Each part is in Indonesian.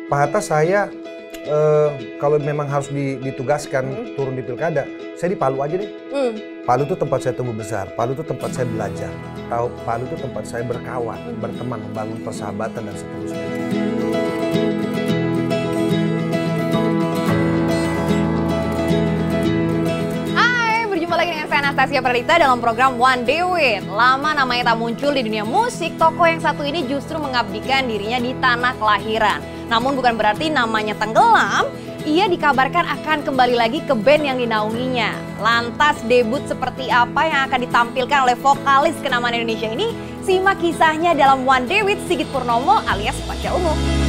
Pak Hatta saya kalau memang harus ditugaskan turun di pilkada, saya di Palu aja deh. Palu itu tempat saya tumbuh besar, Palu itu tempat saya belajar, Palu itu tempat saya berkawan, berteman, membangun persahabatan dan seterusnya. Lagi dengan saya Anastasia Pradita dalam program One Day With. Lama namanya tak muncul di dunia musik, tokoh yang satu ini justru mengabdikan dirinya di tanah kelahiran. Namun bukan berarti namanya tenggelam, ia dikabarkan akan kembali lagi ke band yang dinaunginya. Lantas debut seperti apa yang akan ditampilkan oleh vokalis kenamaan Indonesia ini? Simak kisahnya dalam One Day With Sigit Purnomo alias Pasha Ungu.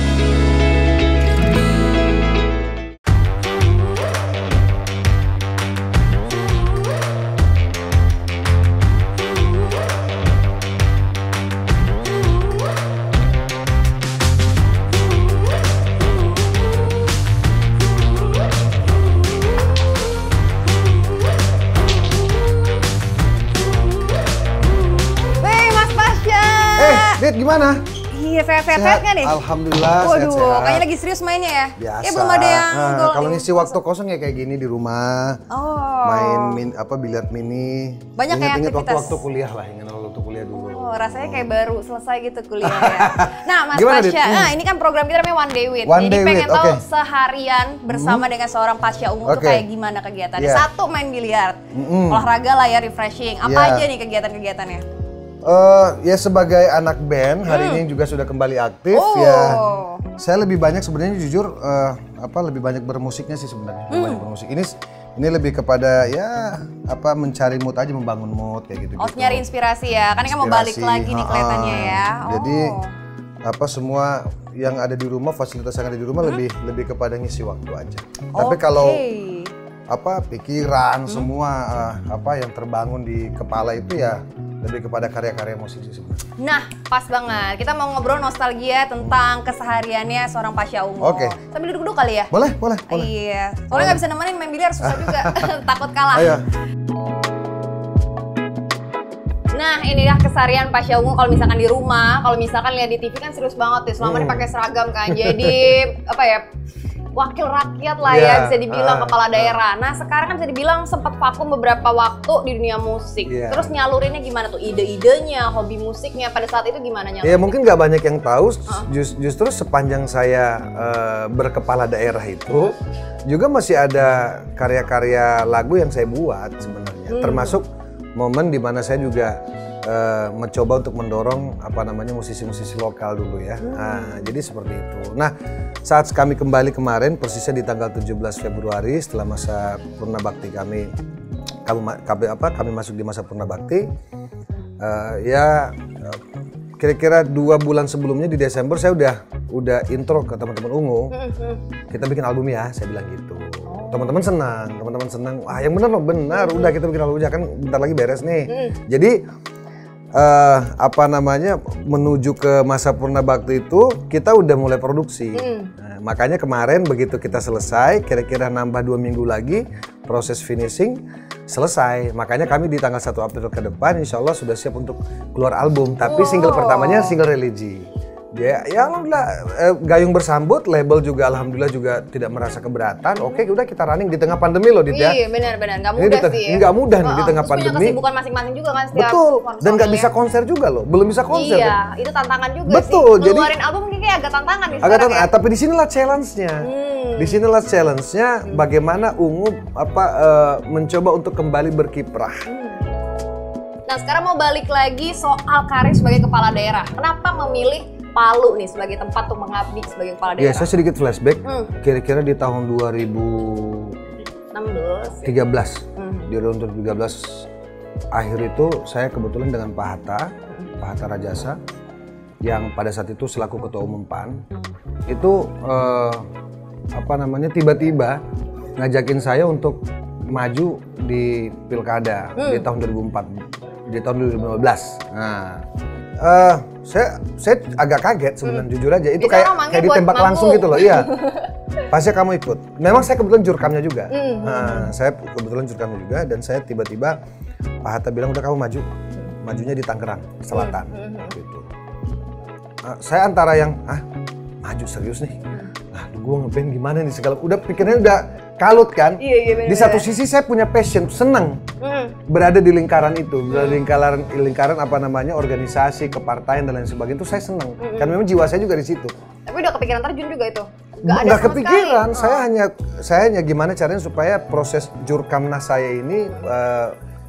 Dit, gimana? Iya, sehat-sehat kan nih? Alhamdulillah, waduh, sehat-sehat. kayaknya lagi serius mainnya ya? Biasa. Ya belum ada yang kalau ngisi waktu kosong ya kayak gini di rumah. Main biliar mini. Banyak kayak Ingat aktivitas. waktu kuliah lah, ingat waktu kuliah dulu. Oh, rasanya kayak baru selesai gitu kuliah ya. Nah, Mas Gimana, Pasha, Dit? ini kan program kita namanya One Day With. One Jadi Day pengen With, tahu oke. seharian bersama dengan seorang Pasha Ungu tuh kayak gimana kegiatannya. Yeah. Satu, main biliar. Olahraga lah ya, refreshing. Apa aja nih kegiatan-kegiatannya? Ya sebagai anak band hari ini juga sudah kembali aktif ya. Saya lebih banyak sebenarnya jujur lebih banyak bermusiknya sih sebenarnya. Lebih banyak bermusik. Ini lebih kepada ya mencari mood aja, membangun mood kayak gitu. Oh, nyari inspirasi ya. Kan mau balik lagi nih kelihatannya ya. Jadi semua yang ada di rumah, fasilitas yang ada di rumah lebih kepada ngisi waktu aja. Tapi kalau pikiran semua yang terbangun di kepala itu ya lebih kepada karya-karya musik sih sebenarnya. Nah, pas banget. Kita mau ngobrol nostalgia tentang kesehariannya seorang Pasha Ungu. Oke. Sambil duduk-duduk kali ya? Boleh. Iya. Soalnya nggak bisa nemenin main biliar, susah juga. Takut kalah. Ayo. Nah, inilah keseharian Pasha Ungu kalau misalkan di rumah. Kalau misalkan lihat di TV kan serius banget ya. Selama ini pakai seragam kan. Jadi wakil rakyat lah ya, bisa dibilang kepala daerah. Nah, sekarang kan bisa dibilang sempat vakum beberapa waktu di dunia musik. Terus nyalurinnya gimana tuh? Ide-idenya, hobi musiknya pada saat itu gimana nyalurinnya? Ya mungkin nggak banyak yang tahu, justru sepanjang saya berkepala daerah itu, juga masih ada karya-karya lagu yang saya buat sebenarnya. Termasuk momen di mana saya juga mencoba untuk mendorong musisi-musisi lokal dulu ya. Nah, jadi seperti itu. Nah, saat kami kembali kemarin persisnya di tanggal 17 Februari setelah masa Purna Bakti kami masuk di masa Purna Bakti. Kira-kira 2 bulan sebelumnya di Desember saya udah intro ke teman-teman Ungu. Kita bikin album ya, saya bilang gitu. Teman-teman senang. Wah, yang benar loh, benar. Udah kita bikin album aja kan bentar lagi beres nih. Jadi menuju ke masa Purna Bakti itu kita udah mulai produksi. Nah, makanya kemarin begitu kita selesai, kira-kira nambah 2 minggu lagi proses finishing selesai. Makanya kami di tanggal 1 April ke depan insya Allah sudah siap untuk keluar album. Tapi single pertamanya single religi. Ya alhamdulillah gayung bersambut, label juga alhamdulillah juga tidak merasa keberatan. Oke, udah kita running di tengah pandemi loh, Dit ya. Iya, benar-benar. Nggak mudah sih. Nggak mudah nih di tengah pandemi. Punya kesibukan masing-masing juga kan setiap Betul. Dan nggak personalnya. bisa konser juga loh. Belum bisa konser. Iya, kan? itu tantangan juga Betul, sih. jadi Ngeluarin album mungkin kayak agak tantangan nih agak sekarang ya. tapi di sinilah challenge-nya. Di sinilah challenge-nya bagaimana Ungu mencoba untuk kembali berkiprah. Nah, sekarang mau balik lagi soal karir sebagai kepala daerah. Kenapa memilih Palu nih sebagai tempat untuk mengabdi sebagai kepala daerah? Ya, saya sedikit flashback. Kira-kira di tahun 2013. Di tahun 2013 akhir itu saya kebetulan dengan Pak Hatta Rajasa yang pada saat itu selaku ketua umum PAN itu tiba-tiba ngajakin saya untuk maju di pilkada di tahun 2015. Nah, saya agak kaget sebenarnya jujur aja. Itu kayak ditembak langsung gitu loh. Iya. Pasnya kamu ikut. Memang saya kebetulan jurkamnya juga. Nah, saya kebetulan jurkamnya juga dan saya tiba-tiba Pak Hatta bilang udah kamu maju. Majunya di Tangerang Selatan gitu. Saya antara yang maju serius nih. gue ngeband gimana nih segala, udah pikirnya udah kalut kan. Iya, di satu sisi saya punya passion, seneng berada di lingkaran itu, berada di lingkaran apa namanya, organisasi, kepartaian dan lain sebagainya itu saya seneng. Kan memang jiwa saya juga di situ. Tapi udah kepikiran terjun juga itu? Nggak kepikiran, saya hanya gimana caranya supaya proses Jurkamnas saya ini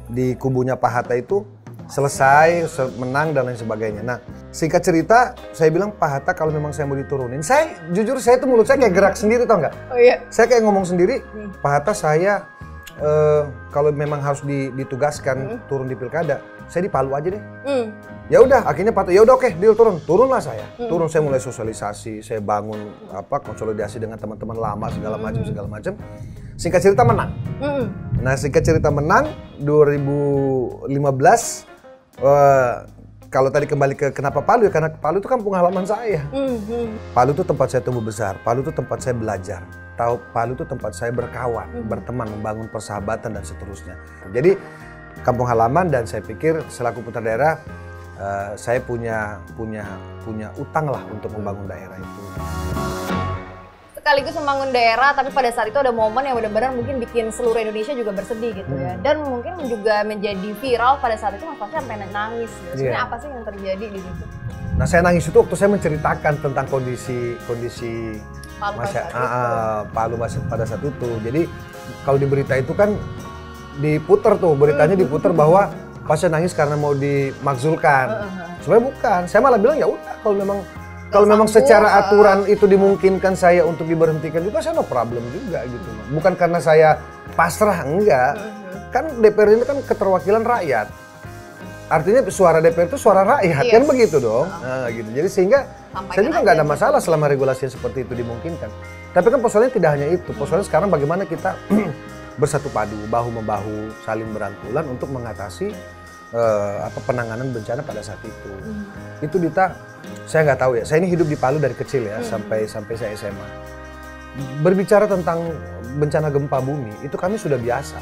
di kubunya Pak Hatta itu selesai, menang dan lain sebagainya. Nah, singkat cerita, saya bilang Pak Hatta kalau memang saya mau diturunin, jujur saya tuh mulut saya kayak gerak sendiri, tau nggak? Oh iya. Saya kayak ngomong sendiri, Pak Hatta saya kalau memang harus ditugaskan turun di pilkada, saya di Palu aja deh. Ya udah, akhirnya Pak Hatta, ya udah oke, deal turunlah saya. Turun, saya mulai sosialisasi, saya bangun konsolidasi dengan teman-teman lama segala macam. Singkat cerita menang. Nah, singkat cerita menang 2015. Kalau tadi kembali ke kenapa Palu ya, karena Palu itu kampung halaman saya. Palu itu tempat saya tumbuh besar, Palu itu tempat saya belajar. Palu itu tempat saya berkawan, berteman, membangun persahabatan dan seterusnya. Jadi kampung halaman, dan saya pikir selaku putra daerah saya punya utang lah untuk membangun daerah itu. Sekaligus membangun daerah, tapi pada saat itu ada momen yang benar-benar mungkin bikin seluruh Indonesia juga bersedih gitu ya. Dan mungkin juga menjadi viral pada saat itu Mas Fasya sampai nangis. Sebenarnya apa sih yang terjadi di situ? Nah, saya nangis itu waktu saya menceritakan tentang kondisi Palu pada saat itu. Jadi kalau di berita itu kan diputer tuh, beritanya diputer bahwa Fasya nangis karena mau dimakzulkan. Sebenarnya bukan, saya malah bilang ya udah, kalau memang secara aturan itu dimungkinkan saya untuk diberhentikan juga, saya no problem juga gitu. Bukan karena saya pasrah, enggak. Kan DPR ini kan keterwakilan rakyat. Artinya suara DPR itu suara rakyat, kan begitu dong. Nah, gitu. Jadi sehingga saya juga nggak ada masalah selama regulasi seperti itu dimungkinkan. Tapi kan persoalannya tidak hanya itu. Persoalannya sekarang bagaimana kita bersatu padu, bahu-membahu, saling berangkulan untuk mengatasi penanganan bencana pada saat itu. Itu Dita, saya nggak tahu ya. Saya ini hidup di Palu dari kecil ya, sampai saya SMA. Berbicara tentang bencana gempa bumi, itu kami sudah biasa.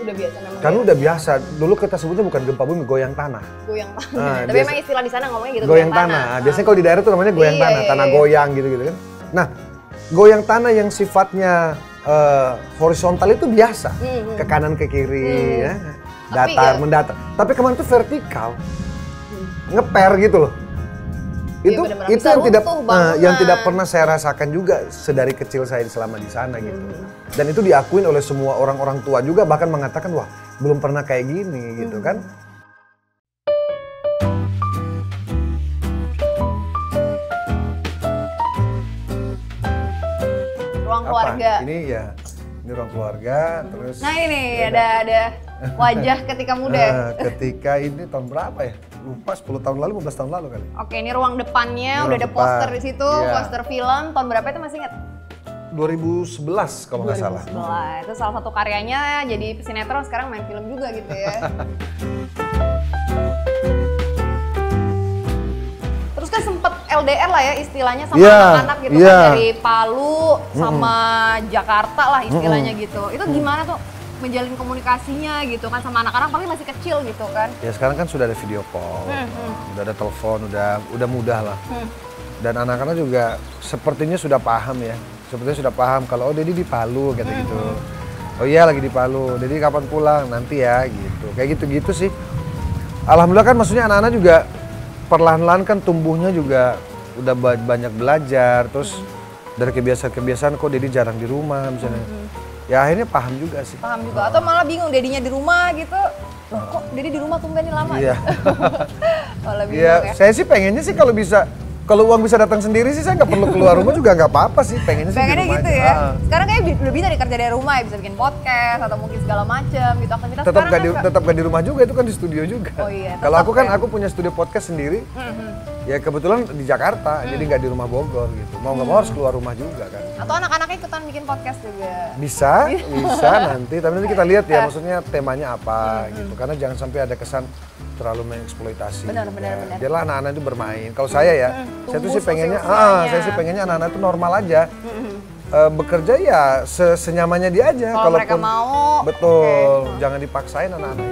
Udah biasa memang. Kami udah biasa. Dulu kita sebutnya bukan gempa bumi, goyang tanah. Goyang tanah. Tapi memang istilah di sana ngomongnya gitu. Goyang tanah. Biasanya kalau di daerah itu namanya goyang tanah, tanah goyang gitu-gitu kan. Nah, goyang tanah yang sifatnya horizontal itu biasa, ke kanan ke kiri, ya, datar mendatar. Tapi kemarin itu vertikal, ngeper gitu loh. Itu yang tidak pernah saya rasakan juga sedari kecil saya selama di sana gitu. Dan itu diakuin oleh semua orang-orang tua juga, bahkan mengatakan wah belum pernah kayak gini gitu kan. Ruang keluarga. Ini ruang keluarga, terus. Nah ini ada wajah ketika muda. Ketika ini tahun berapa ya? Lupa, 10 tahun lalu, 15 tahun lalu kali. Oke, ini ruang depannya, udah ada poster di situ, poster film. Tahun berapa itu masih ingat? 2011 kalau nggak salah. 2011, itu salah satu karyanya jadi sinetron, sekarang main film juga gitu ya. Terus kan sempet LDR lah ya istilahnya sama anak-anak gitu kan, dari Palu sama Jakarta lah istilahnya gitu. Itu gimana tuh menjalin komunikasinya gitu kan sama anak-anak, paling masih kecil gitu kan? Ya sekarang kan sudah ada video call, udah ada telepon, udah mudah lah. Dan anak-anak juga sepertinya sudah paham ya. Sepertinya sudah paham kalau Dedi di Palu gitu. Oh iya lagi di Palu, Dedi kapan pulang? Nanti ya gitu. Kayak gitu-gitu sih. Alhamdulillah kan, maksudnya anak-anak juga perlahan-lahan kan tumbuhnya juga udah banyak belajar. Terus dari kebiasaan-kebiasaan kok Dedi jarang di rumah misalnya. Ya akhirnya paham juga sih. Paham juga, atau malah bingung Dedinya di rumah gitu. Loh kok Dedi di rumah tumben nih lama? Iya. Malah bingung ya. Saya sih pengennya sih kalau bisa. Kalau uang bisa datang sendiri sih saya nggak perlu keluar rumah juga nggak apa-apa sih, pengennya sih di rumah gitu aja. Ya. Sekarang kayak udah bisa dikerja dari rumah ya, bisa bikin podcast atau mungkin segala macam gitu aktivitas. Tetap nggak di rumah juga, itu kan di studio juga. Oh iya. Kalau aku kan aku punya studio podcast sendiri. Ya kebetulan di Jakarta, jadi nggak di rumah Bogor gitu. Mau nggak mau harus keluar rumah juga kan. Atau anak-anaknya ikutan bikin podcast juga? Bisa nanti. Tapi nanti kita lihat ya, maksudnya temanya apa gitu. Karena jangan sampai ada kesan terlalu mengeksploitasi. Benar. Biarlah anak-anak itu bermain. Kalau saya ya, saya tuh sih pengennya anak-anak itu normal aja. Bekerja ya senyamannya dia aja. Kalau mereka mau. Betul, jangan dipaksain anak-anak.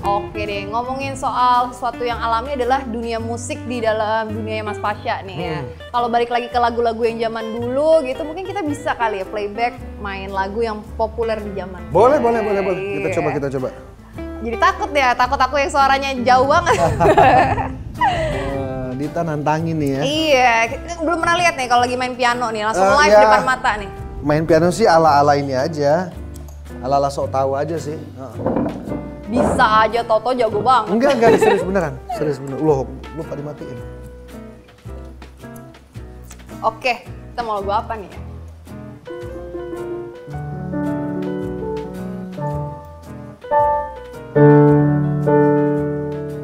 Oke deh, ngomongin soal sesuatu yang alami adalah dunia musik di dalam dunia Mas Pasha nih ya. Kalau balik lagi ke lagu-lagu yang zaman dulu gitu, mungkin kita bisa kali ya playback main lagu yang populer di zaman. Boleh. Kita coba. Jadi takut ya, takut aku yang suaranya jauh banget. Dita nantangin nih ya. Iya, belum pernah lihat nih kalau lagi main piano nih, langsung live ya, depan mata nih. Main piano sih ala-ala ini aja, ala-ala sok tahu aja sih. Bisa aja, Toto jago banget. Enggak, serius beneran. Loh, lupa dimatiin. Oke, kita mau lagu apa nih ya?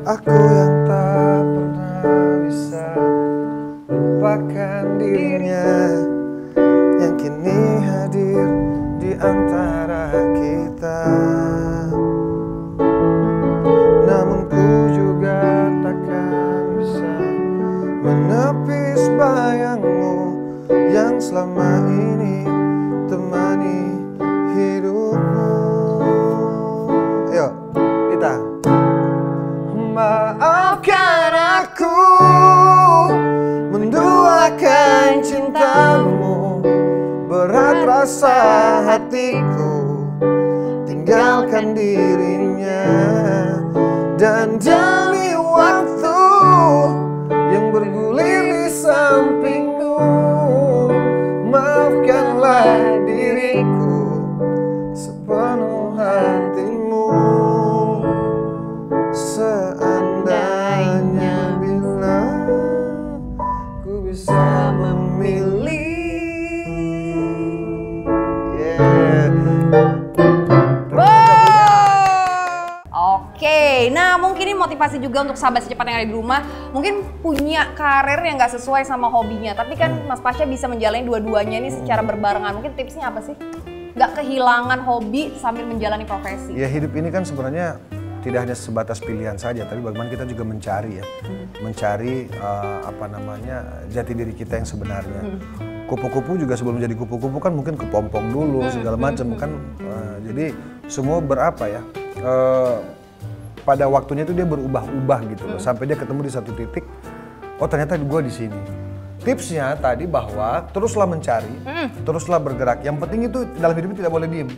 Aku yang tak pernah bisa lupakan dirinya, yang kini hadir di antara kita. Namun ku juga takkan bisa menepis bayangmu yang selama ini temani hidupmu. Ayo, kita. Maafkan aku menduakan cintamu, berat rasa hatiku tinggalkan dirinya, dan demi waktu yang bergulir di sampingmu, maafkanlah diriku sepenuh hatimu. Seandainya bila ku bisa memilih. Oke, nah mungkin ini motivasi juga untuk sahabat secepat yang ada di rumah. Mungkin punya karir yang gak sesuai sama hobinya, tapi kan Mas Pasha bisa menjalani dua-duanya ini secara berbarengan. Mungkin tipsnya apa sih? Gak kehilangan hobi sambil menjalani profesi. Ya, hidup ini kan sebenarnya tidak hanya sebatas pilihan saja, tapi bagaimana kita juga mencari ya, mencari jati diri kita yang sebenarnya. Kupu-kupu juga sebelum jadi kupu-kupu kan mungkin kepompong dulu segala macam kan, jadi semua pada waktunya itu dia berubah-ubah gitu loh, sampai dia ketemu di satu titik, oh ternyata gue di sini. Tipsnya tadi bahwa teruslah mencari, teruslah bergerak. Yang penting itu dalam hidup tidak boleh diem.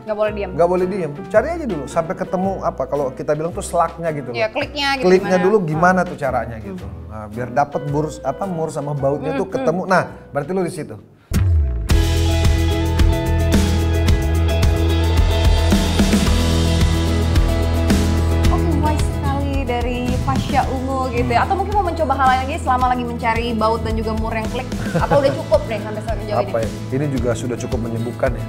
Gak boleh diem, cari aja dulu sampai ketemu kalau kita bilang tuh slugnya gitu loh. Ya, kliknya gitu. Kliknya dulu gimana tuh caranya gitu. Nah, biar dapat mur sama bautnya tuh ketemu. Nah, berarti lu di situ. Oke, wise sekali dari Pasha Ungu gitu ya. Atau mungkin mau mencoba hal lain lagi selama lagi mencari baut dan juga mur yang klik, atau udah cukup deh sampai sejauh ini? Ini juga sudah cukup menyembuhkan ya.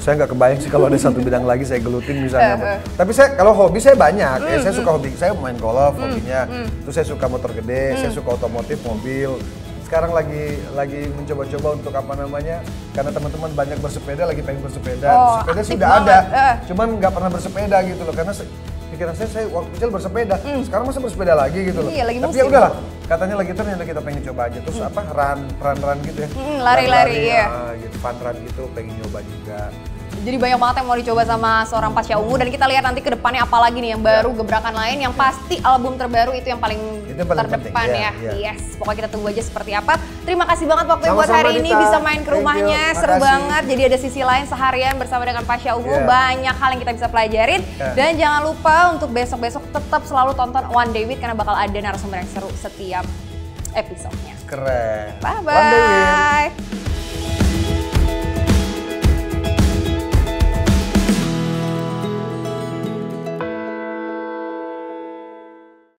Saya nggak kebayang sih kalau ada satu bidang lagi saya gelutin misalnya. Tapi kalau hobi saya banyak. Saya suka hobi, saya main golf hobinya. Terus saya suka motor gede, saya suka otomotif, mobil. Sekarang lagi mencoba-coba untuk karena teman-teman banyak bersepeda, lagi pengen bersepeda. Sepeda sudah ada, cuman nggak pernah bersepeda gitu loh, karena pikiran saya waktu kecil bersepeda, sekarang masa bersepeda lagi gitu loh. Iya, lagi tapi ya udahlah, katanya lagi ternyata kita pengen coba aja. Terus run gitu ya. Lari-lari ya. Gitu, fun run gitu, pengen nyoba juga. Jadi banyak banget yang mau dicoba sama seorang Pasha Ungu, dan kita lihat nanti ke depannya apa lagi nih yang baru, gebrakan lain, yang pasti album terbaru itu yang paling terdepan ya. Yes, pokoknya kita tunggu aja seperti apa. Terima kasih banget waktunya buat hari ini, bisa main ke rumahnya, seru banget. Jadi ada sisi lain seharian bersama dengan Pasha Ungu, banyak hal yang kita bisa pelajarin. Dan jangan lupa untuk besok-besok tetap selalu tonton One Day With, karena bakal ada narasumber yang seru setiap episodenya. Keren. Bye-bye.